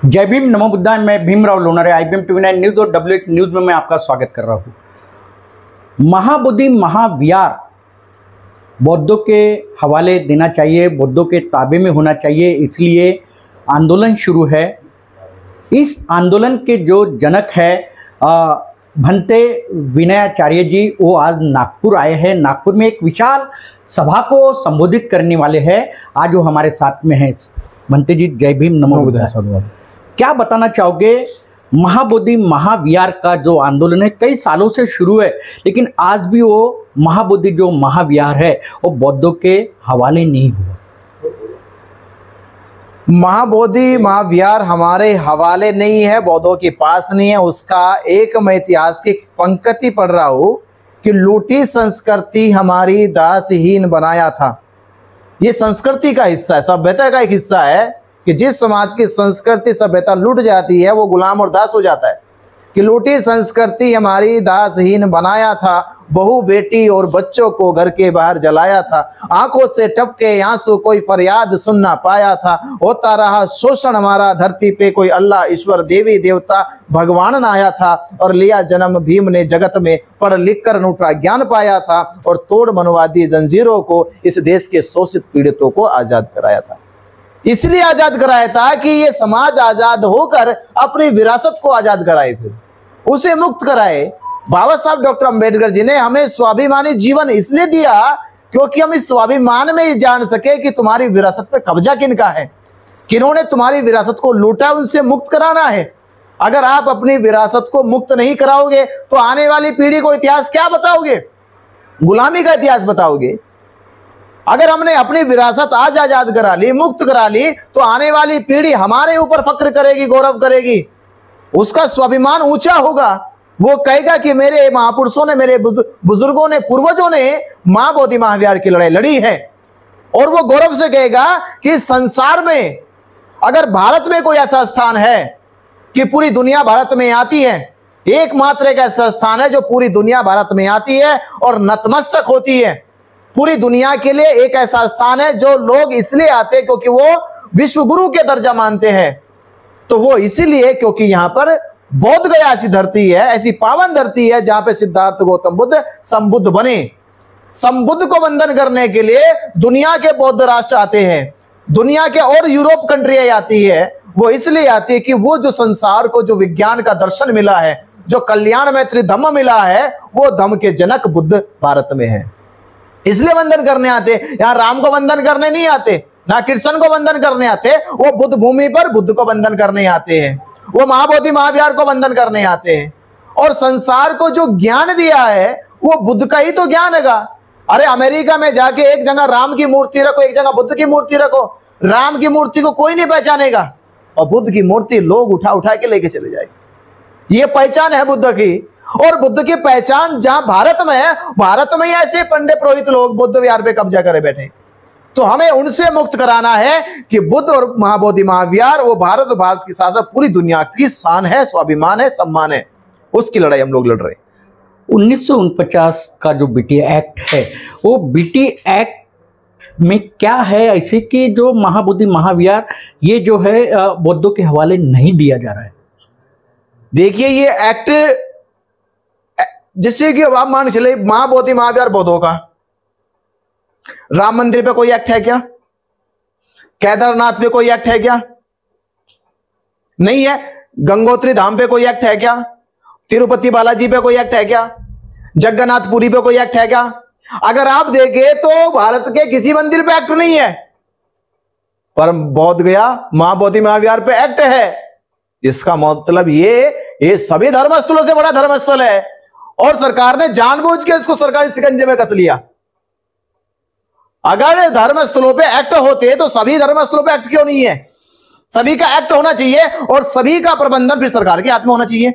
जय भीम, नमो बुद्धाय। मैं Bhimrao Lonare, IBM TV9 news और WH न्यूज में मैं आपका स्वागत कर रहा हूँ। महाबोधि महाविहार बौद्धों के हवाले देना चाहिए, बौद्धों के ताबे में होना चाहिए, इसलिए आंदोलन शुरू है। इस आंदोलन के जो जनक है भंते विनयाचार्य जी, वो आज नागपुर आए हैं। नागपुर में एक विशाल सभा को संबोधित करने वाले हैं। आज वो हमारे साथ में हैं। भंते जी, जय भीम, नमो बुद्धाय। क्या बताना चाहोगे? महाबोधि महाविहार का जो आंदोलन है कई सालों से शुरू है, लेकिन आज भी वो महाबोधि जो महाविहार है वो बौद्धों के हवाले नहीं हुआ। महाबोधि महाविहार हमारे हवाले नहीं है, बौद्धों के पास नहीं है। उसका एक मैं इतिहास की पंक्ति पढ़ रहा हूं कि लूटी संस्कृति हमारी दासहीन बनाया था। ये संस्कृति का हिस्सा है, सभ्यता का एक हिस्सा है कि जिस समाज की संस्कृति सभ्यता लूट जाती है वो गुलाम और दास हो जाता है। कि लूटी संस्कृति हमारी दासहीन बनाया था, बहू बेटी और बच्चों को घर के बाहर जलाया था। आंखों से टपके आंसू, कोई फरियाद सुन ना पाया था। होता रहा शोषण हमारा, धरती पे कोई अल्लाह ईश्वर देवी देवता भगवान ना आया था। और लिया जन्म भीम ने जगत में, पढ़ लिख कर अनूठा ज्ञान पाया था। और तोड़ मनवादी जंजीरों को इस देश के शोषित पीड़ितों को आजाद कराया था। इसलिए आजाद कराया था कि ये समाज आजाद होकर अपनी विरासत को आजाद कराए, फिर उसे मुक्त कराए। बाबा साहब डॉक्टर अंबेडकर जी ने हमें स्वाभिमानी जीवन इसलिए दिया क्योंकि हम इस स्वाभिमान में ही जान सके कि तुम्हारी विरासत पे कब्जा किनका है, किन्होंने तुम्हारी विरासत को लूटा, उनसे मुक्त कराना है। अगर आप अपनी विरासत को मुक्त नहीं कराओगे तो आने वाली पीढ़ी को इतिहास क्या बताओगे? गुलामी का इतिहास बताओगे। अगर हमने अपनी विरासत आज आजाद करा ली, मुक्त करा ली, तो आने वाली पीढ़ी हमारे ऊपर फक्र करेगी, गौरव करेगी, उसका स्वाभिमान ऊंचा होगा। वो कहेगा कि मेरे महापुरुषों ने, मेरे बुजुर्गों ने, पूर्वजों ने महाबोधि महाविहार की लड़ाई लड़ी है। और वो गौरव से कहेगा कि संसार में अगर भारत में कोई ऐसा स्थान है कि पूरी दुनिया भारत में आती है, एकमात्र एक ऐसा स्थान है जो पूरी दुनिया भारत में आती है और नतमस्तक होती है। पूरी दुनिया के लिए एक ऐसा स्थान है जो लोग इसलिए आते हैं क्योंकि वो विश्व गुरु के दर्जा मानते हैं। तो वो इसीलिए क्योंकि यहां पर बोध गया ऐसी धरती है, ऐसी पावन धरती है जहां पे सिद्धार्थ गौतम बुद्ध संबुद्ध बने। संबुद्ध को वंदन करने के लिए दुनिया के बौद्ध राष्ट्र आते हैं, दुनिया के और यूरोप कंट्रियां आती है। वो इसलिए आती है कि वो जो संसार को जो विज्ञान का दर्शन मिला है, जो कल्याण मैत्री धम्म मिला है, वो धम्म के जनक बुद्ध भारत में है, इसलिए वंदन करने आते। यहां राम को वंदन करने नहीं आते, ना कृष्ण को वंदन करने आते, वो बुद्ध भूमि पर बुद्ध को वंदन करने आते हैं, वो महाबोधि महाविहार को वंदन करने आते हैं। और संसार को जो ज्ञान दिया है वो बुद्ध का ही तो ज्ञान है। अरे अमेरिका में जाके एक जगह राम की मूर्ति रखो, एक जगह बुद्ध की मूर्ति रखो, राम की मूर्ति को कोई नहीं पहचानेगा और बुद्ध की मूर्ति लोग उठा उठा के लेके चले जाएंगे। ये पहचान है बुद्ध की। और बुद्ध की पहचान जहां भारत में है, भारत में ही ऐसे पंडित पुरोहित लोग बुद्ध विहार पे कब्जा करे बैठे। तो हमें उनसे मुक्त कराना है कि बुद्ध और महाबोधि महाविहार वो भारत और भारत की शासक पूरी दुनिया की शान है, स्वाभिमान है, सम्मान है। उसकी लड़ाई हम लोग लड़ रहे हैं। 1949 का जो बीटी एक्ट है, वो बीटी एक्ट में क्या है ऐसे कि जो महाबोधि महाविहार ये जो है बौद्धों के हवाले नहीं दिया जा रहा है? देखिए, ये एक्ट जिससे कि आप मान चले महाबोधि महाविहार बौद्धों का। राम मंदिर पे कोई एक्ट है क्या? केदारनाथ पे कोई एक्ट है क्या? नहीं है। गंगोत्री धाम पे कोई एक्ट है क्या? तिरुपति बालाजी पे कोई एक्ट है क्या? जगन्नाथपुरी पे कोई एक्ट है क्या? अगर आप देखें तो भारत के किसी मंदिर पे एक्ट नहीं है, पर बोध गया महाबोधि महाविहार पे एक्ट है। इसका मतलब ये सभी धर्मस्थलों से बड़ा धर्मस्थल है और सरकार ने जानबूझ के इसको सरकारी शिकंजे में कस लिया। अगर धर्मस्थलों पे एक्ट होते तो सभी धर्मस्थलों पे एक्ट क्यों नहीं है? सभी का एक्ट होना चाहिए और सभी का प्रबंधन फिर सरकार के हाथ में होना चाहिए।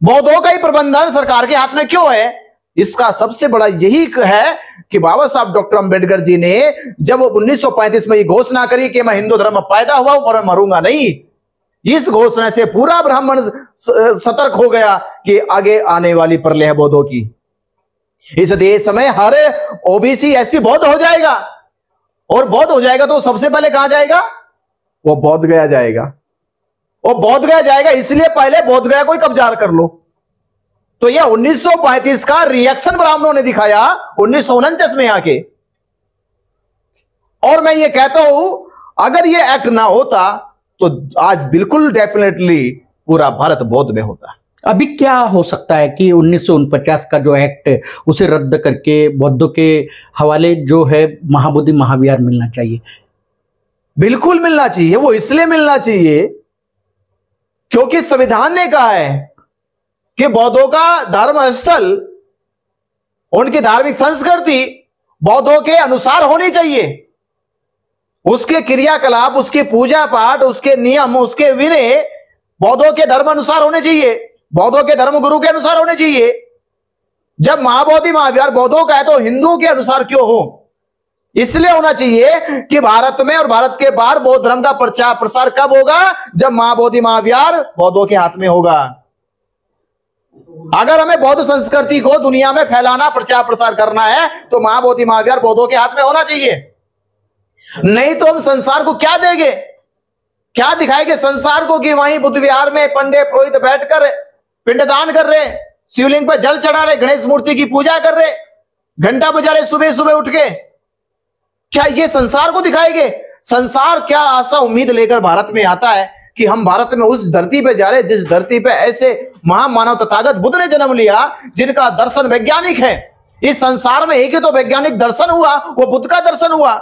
बौद्धों का ही प्रबंधन सरकार के हाथ में क्यों है? इसका सबसे बड़ा यही है कि बाबा साहब डॉक्टर अंबेडकर जी ने जब 1935 में ये घोषणा करी कि मैं हिंदू धर्म पैदा हुआ हूं पर मरूंगा नहीं, इस घोषणा से पूरा ब्राह्मण सतर्क हो गया कि आगे आने वाली प्रलय है बौद्धों की। इस देश में हर ओबीसी एससी बौद्ध हो जाएगा और बौद्ध हो जाएगा तो सबसे पहले कहां जाएगा? वो बोध गया जाएगा। वो बोध गया जाएगा, इसलिए पहले बोध गया को ही कब्जा कर लो। तो यह 1935 का रिएक्शन ब्राह्मणों ने दिखाया 1949 में आके। और मैं ये कहता हूं, अगर ये एक्ट ना होता तो आज बिल्कुल डेफिनेटली पूरा भारत बौद्ध में होता। अभी क्या हो सकता है कि 1949 का जो एक्ट है उसे रद्द करके बौद्धों के हवाले जो है महाबोधि महाविहार मिलना चाहिए? बिल्कुल मिलना चाहिए। वो इसलिए मिलना चाहिए क्योंकि संविधान ने कहा है कि बौद्धों का धर्म स्थल, उनकी धार्मिक संस्कृति बौद्धों के अनुसार होनी चाहिए। उसके क्रियाकलाप, उसके पूजा पाठ, उसके नियम, उसके विनय बौद्धों के धर्म अनुसार होने चाहिए, बौद्धों के धर्म गुरु के अनुसार होने चाहिए। जब महाबोधि महाविहार बौद्धों का है तो हिंदुओं के अनुसार क्यों हो? इसलिए होना चाहिए कि भारत में और भारत के बाहर बौद्ध धर्म का प्रचार प्रसार कब होगा? जब महाबोधि महाविहार बौद्धों के हाथ में होगा। अगर हमें बौद्ध संस्कृति को दुनिया में फैलाना, प्रचार प्रसार करना है तो महाबोधि महाविहार बौद्धों के हाथ में होना चाहिए। नहीं तो हम संसार को क्या देंगे, क्या दिखाएंगे संसार को कि वहीं बुद्ध विहार में पंडित पुरोहित बैठकर पिंडदान कर रहे, शिवलिंग पर जल चढ़ा रहे, गणेश मूर्ति की पूजा कर रहे, घंटा बजा रहे सुबह सुबह उठ के। क्या ये संसार को दिखाएंगे? संसार क्या आशा उम्मीद लेकर भारत में आता है कि हम भारत में उस धरती पे जा रहे जिस धरती पे ऐसे महामानव तथागत बुद्ध ने जन्म लिया, जिनका दर्शन वैज्ञानिक है। इस संसार में एक ही तो वैज्ञानिक दर्शन हुआ, वो बुद्ध का दर्शन हुआ।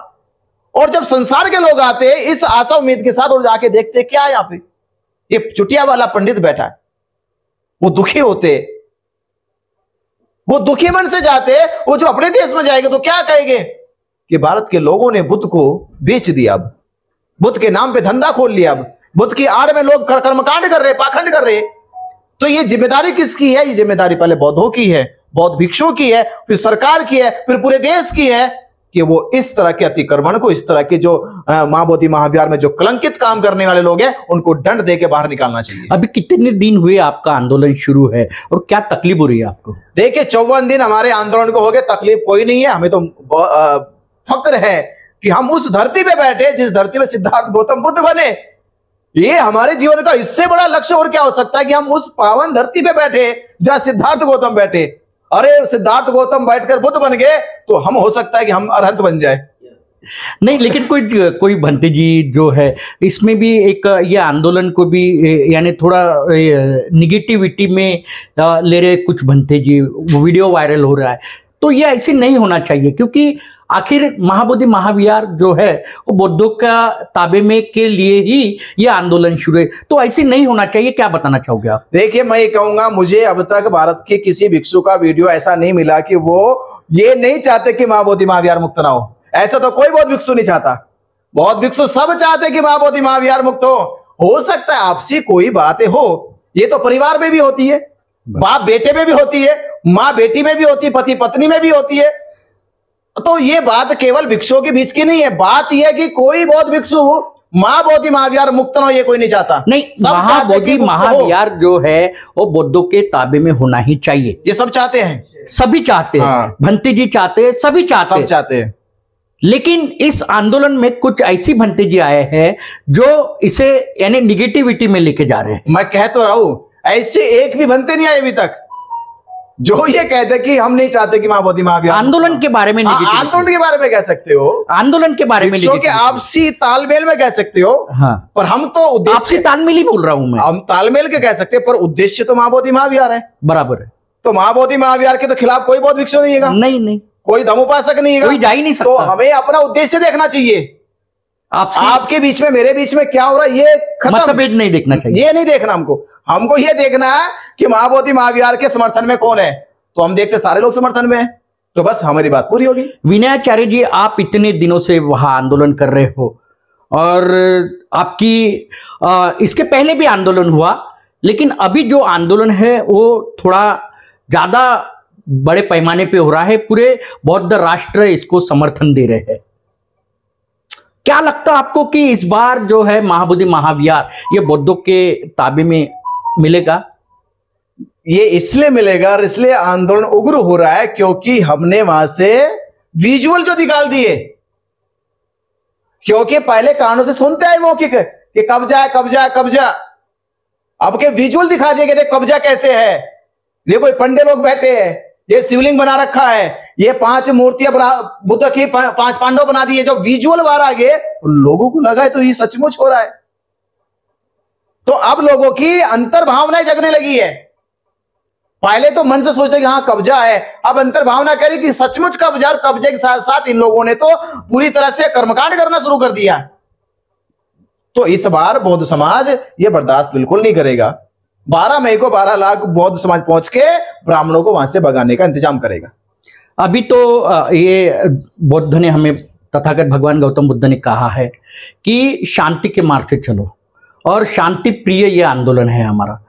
और जब संसार के लोग आते इस आशा उम्मीद के साथ और जाके देखते क्या यहाँ पे ये चुटिया वाला पंडित बैठा है, वो दुखी होते, वो दुखी मन से जाते। वो जो अपने देश में जाएंगे तो क्या कहेंगे कि भारत के लोगों ने बुद्ध को बेच दिया, अब बुद्ध के नाम पे धंधा खोल लिया, अब बुद्ध की आड़ में लोग कर्मकांड कर रहे, पाखंड कर रहे। तो ये जिम्मेदारी किसकी है? ये जिम्मेदारी पहले बौद्धों की है, बौद्ध भिक्षुओं की है, फिर सरकार की है, फिर पूरे देश की है कि वो इस तरह के अतिक्रमण को, इस तरह के जो महाबोधि महाविहार में जो कलंकित काम करने वाले लोग हैं उनको दंड दे के बाहर निकालना चाहिए। अभी कितने दिन हुए आपका आंदोलन शुरू है और क्या तकलीफ हो रही है आपको? देखिए 54 दिन हमारे आंदोलन को हो गए, तकलीफ कोई नहीं है। हमें तो फक्र है कि हम उस धरती पे बैठे जिस धरती पे सिद्धार्थ गौतम बुद्ध बने। ये हमारे जीवन का इससे बड़ा लक्ष्य और क्या हो सकता है कि हम उस पावन धरती पे बैठे जहां सिद्धार्थ गौतम बैठे। अरे सिद्धार्थ गौतम बैठकर बुद्ध बन गए तो हम हो सकता है कि हम अरहंत बन जाए। नहीं, लेकिन कोई भंते जी जो है इसमें भी एक ये आंदोलन को भी यानी थोड़ा निगेटिविटी में ले रहे कुछ भंते जी, वीडियो वायरल हो रहा है। तो ये ऐसे नहीं होना चाहिए क्योंकि आखिर महाबोधि महाविहार जो है वो बौद्धों का ताबे में के लिए ही ये आंदोलन शुरू है, तो ऐसे नहीं होना चाहिए। क्या बताना चाहोगे आप? देखिए मैं ये कहूंगा, मुझे अब तक भारत के किसी भिक्षु का वीडियो ऐसा नहीं मिला कि वो ये नहीं चाहते कि महाबोधि महाविहार मुक्त ना हो। ऐसा तो कोई बौद्ध भिक्षु नहीं चाहता। बौद्ध भिक्षु सब चाहते कि महाबोधि महाविहार मुक्त हो सकता है आपसी कोई बातें हो, ये तो परिवार में भी होती है, बाप बेटे में भी होती है, माँ बेटी में भी होती है, पति पत्नी में भी होती है। तो ये बात केवल भिक्षुओं के बीच की नहीं है। बात यह कि कोई बौद्ध भिक्षु महाबोधि महाविहार मुक्त हो ये कोई नहीं चाहता। नहीं, महाबोधि महाविहार जो है वो बौद्धों के ताबे में होना ही चाहिए। ये सब चाहते हैं, सभी चाहते हैं। हाँ। भंते जी चाहते हैं, सभी चाहते हैं, सब चाहते हैं। लेकिन इस आंदोलन में कुछ ऐसी भंते जी आए हैं जो इसे यानी निगेटिविटी में लेके जा रहे हैं। मैं कह तो रहा हूं, ऐसे एक भी बनते नहीं आए अभी तक जो ये कहते कि हम नहीं चाहते कि महाबोधि महाविहार। आंदोलन के बारे में आंदोलन के बारे में कह सकते हो, आंदोलन के बारे में के आपसी तालमेल में कह सकते हो। हाँ, पर हम तो उद्देश्य आपसी तालमेल ही बोल रहा हूं मैं। हम तालमेल के कह सकते हैं पर उद्देश्य तो महाबोधि महाविहार है। बराबर है। तो महाबोधि महाविहार के तो खिलाफ कोई बौद्ध भिक्षु नहीं है। नहीं, कोई धर्मोपासक नहीं है, कोई जा ही नहीं सकता। तो हमें अपना उद्देश्य देखना चाहिए। आपके बीच में मेरे बीच में क्या हो रहा है ये मतभेद नहीं देखना चाहिए। ये नहीं देखना हमको ये देखना है कि महाबोधि महाविहार के समर्थन में कौन है। तो हम देखते सारे लोग समर्थन में हैं, तो बस हमारी बात पूरी होगी। विनयाचार्य जी, आप इतने दिनों से वहां आंदोलन कर रहे हो और आपकी इसके पहले भी आंदोलन हुआ, लेकिन अभी जो आंदोलन है वो थोड़ा ज्यादा बड़े पैमाने पे हो रहा है। पूरे बौद्ध राष्ट्र इसको समर्थन दे रहे हैं। क्या लगता है आपको कि इस बार जो है महाबोधि महाविहार ये बौद्धों के ताबे में मिलेगा? ये इसलिए मिलेगा और इसलिए आंदोलन उग्र हो रहा है क्योंकि हमने वहां से विजुअल जो निकाल दिए क्योंकि पहले कानों से सुनते आए मौखिक कि कब्जा है, कब्जा है, कब्जा। अब के विजुअल दिखा दिए गए कब्जा कैसे है। ये कोई पंडे लोग बैठे हैं, ये शिवलिंग बना रखा है, ये 5 मूर्तियां बुद्ध की 5 पांडव बना दिए। जो विजुअल बाहर आ गए लोगों को लगा है तो ये सचमुच हो रहा है। तो अब लोगों की अंतर्भावनाएं जगने लगी है। पहले तो मन से सोचते कि हाँ कब्जा है, अब अंतर्भावना करी कि सचमुच कब्जा, और कब्जे के साथ साथ इन लोगों ने तो पूरी तरह से कर्मकांड करना शुरू कर दिया। तो इस बार बौद्ध समाज ये बर्दाश्त बिल्कुल नहीं करेगा। 12 मई को 12 लाख बौद्ध समाज पहुंच के ब्राह्मणों को वहां से भगाने का इंतजाम करेगा। अभी तो ये बुद्ध ने हमें, तथागत भगवान गौतम बुद्ध ने कहा है कि शांति के मार्ग से चलो, और शांति प्रिय ये आंदोलन है हमारा।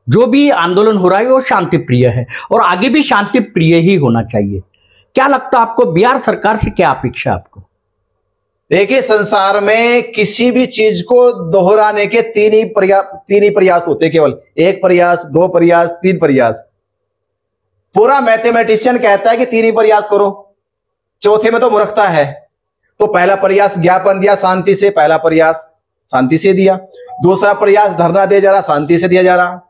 जो भी आंदोलन हो रहा है वो शांति प्रिय है, और आगे भी शांति प्रिय ही होना चाहिए। क्या लगता है आपको, बिहार सरकार से क्या अपेक्षा है आपको? देखिए, संसार में किसी भी चीज को दोहराने के 3 ही प्रयास होते हैं, केवल 1 प्रयास, 2 प्रयास, 3 प्रयास। पूरा मैथमेटिशियन कहता है कि 3 ही प्रयास करो, चौथे में तो मूर्खता है। तो पहला प्रयास ज्ञापन दिया शांति से, पहला प्रयास शांति से दिया। दूसरा प्रयास धरना दे जा रहा, शांति से दिया जा रहा।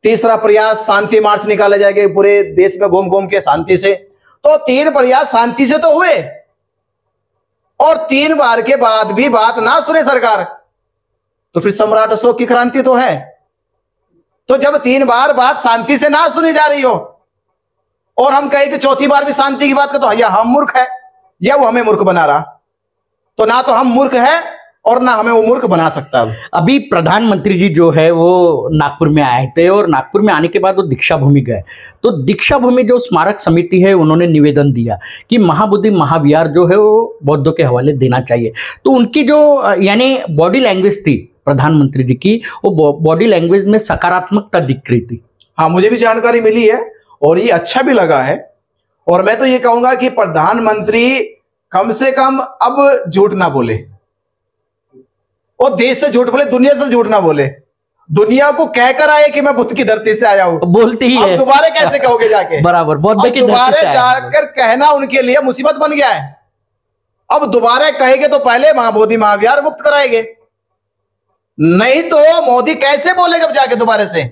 तीसरा प्रयास शांति मार्च निकाले जाएंगे पूरे देश में घूम घूम के शांति से। तो 3 प्रयास शांति से तो हुए, और 3 बार के बाद भी बात ना सुने सरकार, तो फिर सम्राट अशोक की क्रांति तो है। तो जब 3 बार बात शांति से ना सुनी जा रही हो और हम कहें कि चौथी बार भी शांति की बात कर, तो या हम मूर्ख है या वो हमें मूर्ख बना रहा। तो ना तो हम मूर्ख है और ना हमें वो मूर्ख बना सकता। अभी प्रधानमंत्री जी जो है वो नागपुर में आए थे, और नागपुर में आने के बाद वो दीक्षा भूमि गए। तो दीक्षा भूमि जो स्मारक समिति है, उन्होंने निवेदन दिया कि महाबोधि महाविहार जो है वो बौद्धों के हवाले देना चाहिए। तो उनकी जो यानी बॉडी लैंग्वेज थी प्रधानमंत्री जी की, वो बॉडी लैंग्वेज में सकारात्मकता दिख रही थी। हाँ, मुझे भी जानकारी मिली है और ये अच्छा भी लगा है। और मैं तो ये कहूंगा कि प्रधानमंत्री कम से कम अब झूठ ना बोले, और देश से झूठ बोले, दुनिया से झूठ ना बोले। दुनिया को कहकर आए कि मैं बुद्ध की धरती से आया हूं, बोलती ही है। दोबारा कैसे कहोगे जाके? बराबर, बौद्ध की धरती से दोबारा जाकर कहना उनके लिए मुसीबत बन गया है। अब दोबारा कहेंगे तो पहले महाबोधि महाविहार मुक्त कराएंगे, नहीं तो मोदी कैसे बोलेगा अब जाके दोबारा से।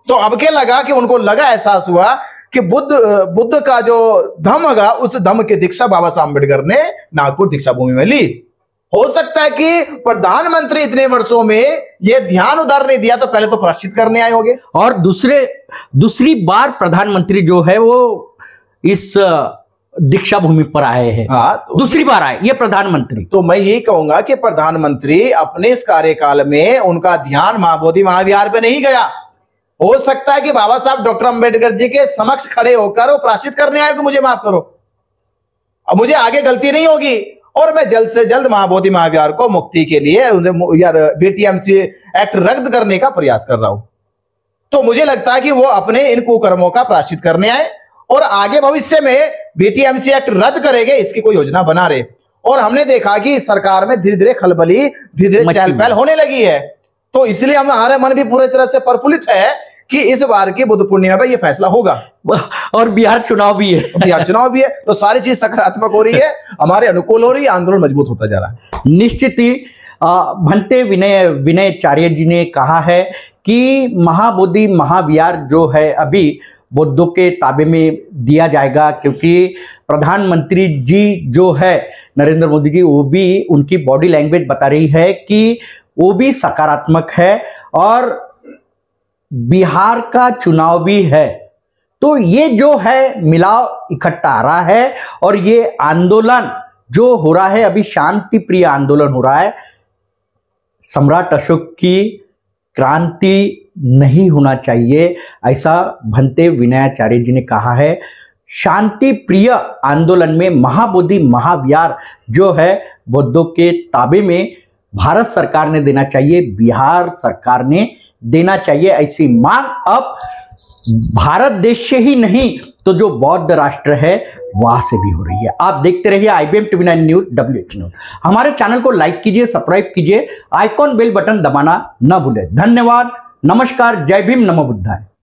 तो अब क्या लगा कि उनको लगा, एहसास हुआ कि बुद्ध का जो धम्म होगा, उस धम्म की दीक्षा बाबा साहब अम्बेडकर ने नागपुर दीक्षा भूमि में ली। हो सकता है कि प्रधानमंत्री इतने वर्षों में ये ध्यान उधर नहीं दिया, तो पहले तो प्रायश्चित करने आए होंगे। और दूसरी बार प्रधानमंत्री जो है वो इस दीक्षा भूमि पर आए हैं। हाँ, तो दूसरी बार आए ये प्रधानमंत्री। तो मैं ये कहूंगा कि प्रधानमंत्री अपने इस कार्यकाल में उनका ध्यान महाबोधि महाविहार पे नहीं गया। हो सकता है कि बाबा साहब डॉक्टर अंबेडकर जी के समक्ष खड़े होकर वो प्रायश्चित करने आए कि मुझे माफ करो, अब मुझे आगे गलती नहीं होगी, और मैं जल्द से जल्द महाबोधि महाविहार को मुक्ति के लिए यार बीटीएमसी एक्ट रद्द करने का प्रयास कर रहा हूं। तो मुझे लगता है कि वो अपने इन कुकर्मों का प्रायश्चित करने आए, और आगे भविष्य में बीटीएमसी एक्ट रद्द करेंगे इसकी कोई योजना बना रहे। और हमने देखा कि सरकार में धीरे धीरे खलबली, धीरे धीरे चहल पहल होने लगी है। तो इसलिए हमारा मन भी पूरी तरह से प्रफुल्लित है कि इस बार की बुद्ध पूर्णिमा में ये फैसला होगा। और बिहार चुनाव भी है, बिहार चुनाव भी है, तो सारी चीज सकारात्मक हो रही है, हमारे अनुकूल हो रही है, आंदोलन मजबूत होता जा रहा है। निश्चित ही भंते विनयाचार्य जी ने कहा है कि महाबोधि महाविहार जो है अभी बौद्धों के ताबे में दिया जाएगा, क्योंकि प्रधानमंत्री जी जो है नरेंद्र मोदी जी, वो भी उनकी बॉडी लैंग्वेज बता रही है कि वो भी सकारात्मक है, और बिहार का चुनाव भी है। तो ये जो है मिलाव इकट्ठा आ रहा है, और ये आंदोलन जो हो रहा है अभी शांति प्रिय आंदोलन हो रहा है। सम्राट अशोक की क्रांति नहीं होना चाहिए, ऐसा भंते विनयाचार्य जी ने कहा है। शांति प्रिय आंदोलन में महाबोधि महाविहार जो है बौद्धों के ताबे में भारत सरकार ने देना चाहिए, बिहार सरकार ने देना चाहिए। ऐसी मांग अब भारत देश से ही नहीं तो जो बौद्ध राष्ट्र है वहां से भी हो रही है। आप देखते रहिए IBM TV9 news WH news. हमारे चैनल को लाइक कीजिए, सब्सक्राइब कीजिए, आइकॉन बेल बटन दबाना न भूलें। धन्यवाद, नमस्कार, जय भीम, नमो बुद्धाय।